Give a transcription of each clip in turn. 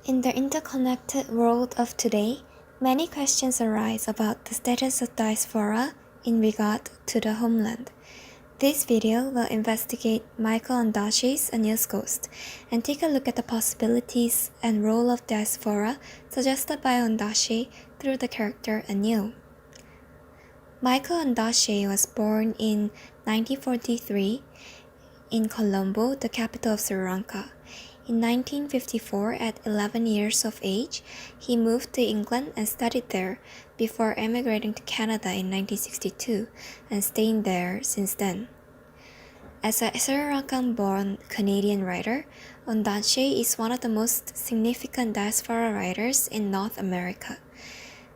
In the interconnected world of today, many questions arise about the status of diaspora in regard to the homeland. This video will investigate Michael Ondaatje's Anil's Ghost and take a look at the possibilities and role of diaspora suggested by Ondaatje through the character Anil. Michael Ondaatje was born in 1943 in Colombo, the capital of Sri Lanka. In 1954, at 11 years of age, he moved to England and studied there before emigrating to Canada in 1962 and staying there since then. As a Sri Lankan-born Canadian writer, Ondaatje is one of the most significant diaspora writers in North America.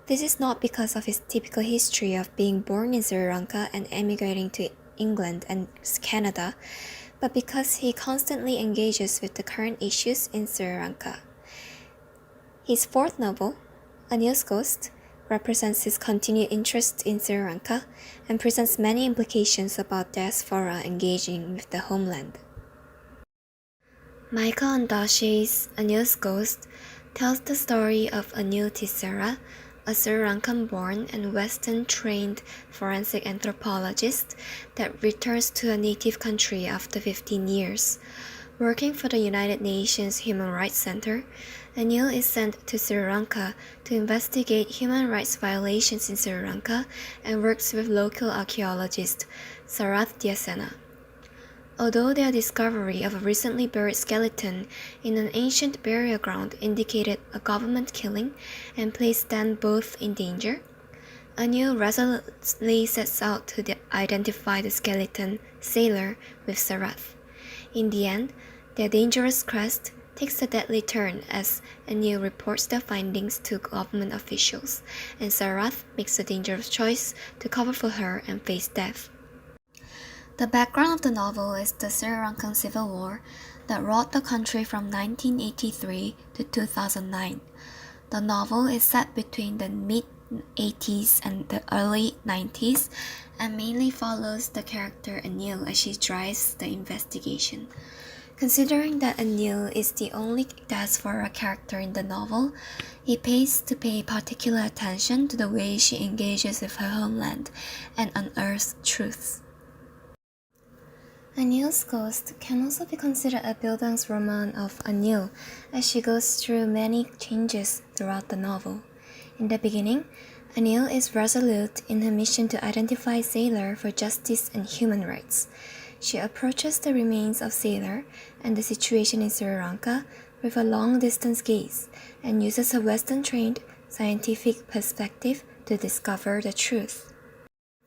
This is not because of his typical history of being born in Sri Lanka and emigrating to England and Canada, but because he constantly engages with the current issues in Sri Lanka. His fourth novel, Anil's Ghost, represents his continued interest in Sri Lanka and presents many implications about diaspora engaging with the homeland. Michael Ondaatje's Anil's Ghost tells the story of Anil Tisera, a Sri Lankan-born and Western-trained forensic anthropologist that returns to a native country after 15 years. Working for the United Nations Human Rights Center, Anil is sent to Sri Lanka to investigate human rights violations in Sri Lanka and works with local archaeologist Sarath Diasena. Although their discovery of a recently buried skeleton in an ancient burial ground indicated a government killing and placed them both in danger, Anil resolutely sets out to identify the skeleton sailor with Sarath. In the end, their dangerous quest takes a deadly turn as Anil reports their findings to government officials, and Sarath makes a dangerous choice to cover for her and face death. The background of the novel is the Sri Lankan Civil War that rocked the country from 1983 to 2009. The novel is set between the mid-80s and the early 90s and mainly follows the character Anil as she drives the investigation. Considering that Anil is the only diaspora character in the novel, it pays to pay particular attention to the way she engages with her homeland and unearths truths. Anil's Ghost can also be considered a Bildungsroman of Anil, as she goes through many changes throughout the novel. In the beginning, Anil is resolute in her mission to identify Sailor for justice and human rights. She approaches the remains of Sailor and the situation in Sri Lanka with a long-distance gaze and uses her Western-trained scientific perspective to discover the truth.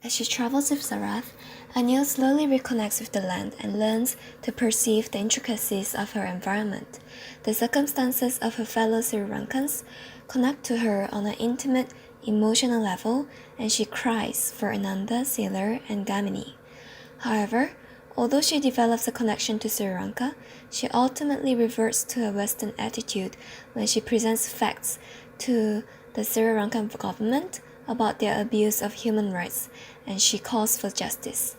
As she travels with Sarath, Anil slowly reconnects with the land and learns to perceive the intricacies of her environment. The circumstances of her fellow Sri Lankans connect to her on an intimate, emotional level, and she cries for Ananda, Sailor, and Gamini. However, although she develops a connection to Sri Lanka, she ultimately reverts to her Western attitude when she presents facts to the Sri Lankan government about their abuse of human rights, and she calls for justice.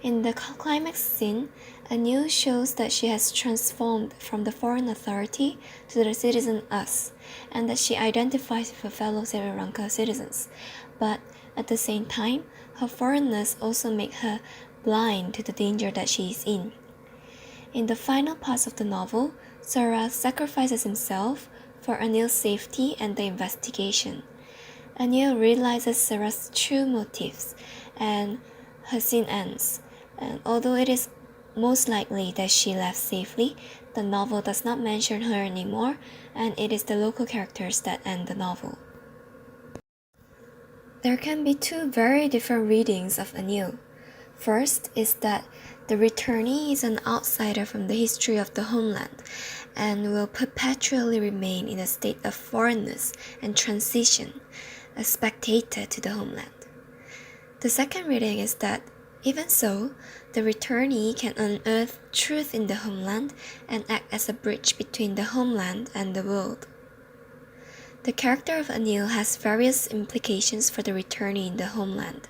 In the climax scene, Anil shows that she has transformed from the foreign authority to the citizen us, and that she identifies with her fellow Sri Lanka citizens. But at the same time, her foreignness also makes her blind to the danger that she is in. In the final parts of the novel, Sarath sacrifices himself for Anil's safety and the investigation. Anil realizes Sarath's true motives, and her scene ends. And although it is most likely that she left safely, the novel does not mention her anymore, and it is the local characters that end the novel. There can be two very different readings of Anil. First is that the returnee is an outsider from the history of the homeland and will perpetually remain in a state of foreignness and transition, a spectator to the homeland. The second reading is that, even so, the returnee can unearth truth in the homeland and act as a bridge between the homeland and the world. The character of Anil has various implications for the returnee in the homeland.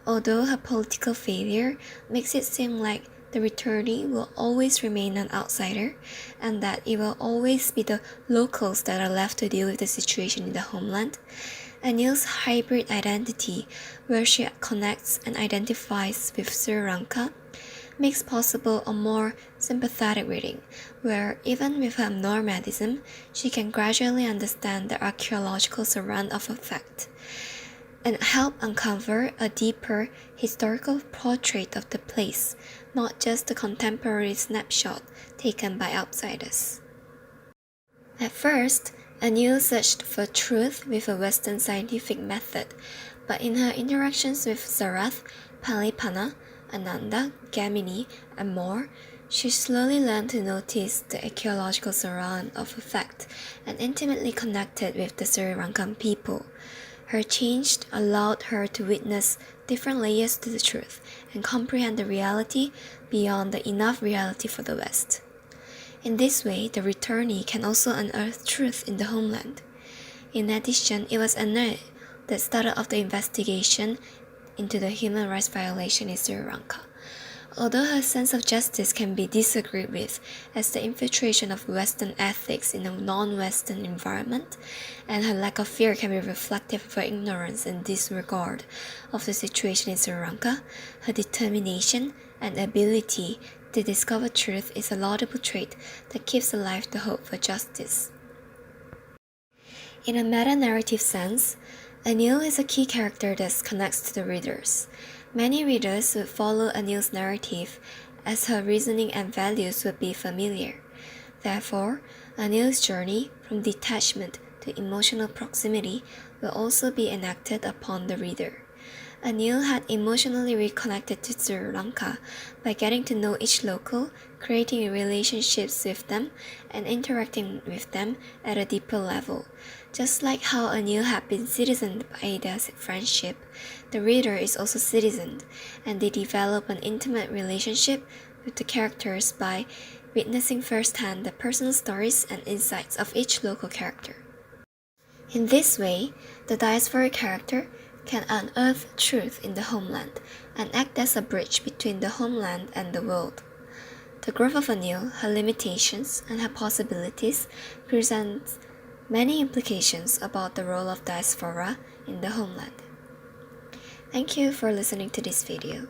Although her political failure makes it seem like the returnee will always remain an outsider, and that it will always be the locals that are left to deal with the situation in the homeland. Anil's hybrid identity, where she connects and identifies with Sri Lanka, makes possible a more sympathetic reading, where even with her nomadism, she can gradually understand the archaeological surround of a fact, and help uncover a deeper historical portrait of the place, not just a contemporary snapshot taken by outsiders. At first, Anil searched for truth with a Western scientific method, but in her interactions with Sarath, Palipana, Ananda, Gamini, and more, she slowly learned to notice the archaeological surround of a fact and intimately connected with the Sri Lankan people. Her change allowed her to witness different layers to the truth and comprehend the reality beyond the enough reality for the West. In this way, the returnee can also unearth truth in the homeland. In addition, it was Anil that started off the investigation into the human rights violation in Sri Lanka. Although her sense of justice can be disagreed with as the infiltration of Western ethics in a non-Western environment, and her lack of fear can be reflective of her ignorance and disregard of the situation in Sri Lanka, her determination and ability to discover truth is a laudable trait that keeps alive the hope for justice. In a meta-narrative sense, Anil is a key character that connects to the readers. Many readers would follow Anil's narrative as her reasoning and values would be familiar. Therefore, Anil's journey from detachment to emotional proximity will also be enacted upon the reader. Anil had emotionally reconnected to Sri Lanka by getting to know each local, creating relationships with them, and interacting with them at a deeper level. Just like how Anil had been citizened by their friendship, the reader is also citizened, and they develop an intimate relationship with the characters by witnessing firsthand the personal stories and insights of each local character. In this way, the diaspora character can unearth truth in the homeland and act as a bridge between the homeland and the world. The growth of Anil, her limitations, and her possibilities presents many implications about the role of diaspora in the homeland. Thank you for listening to this video.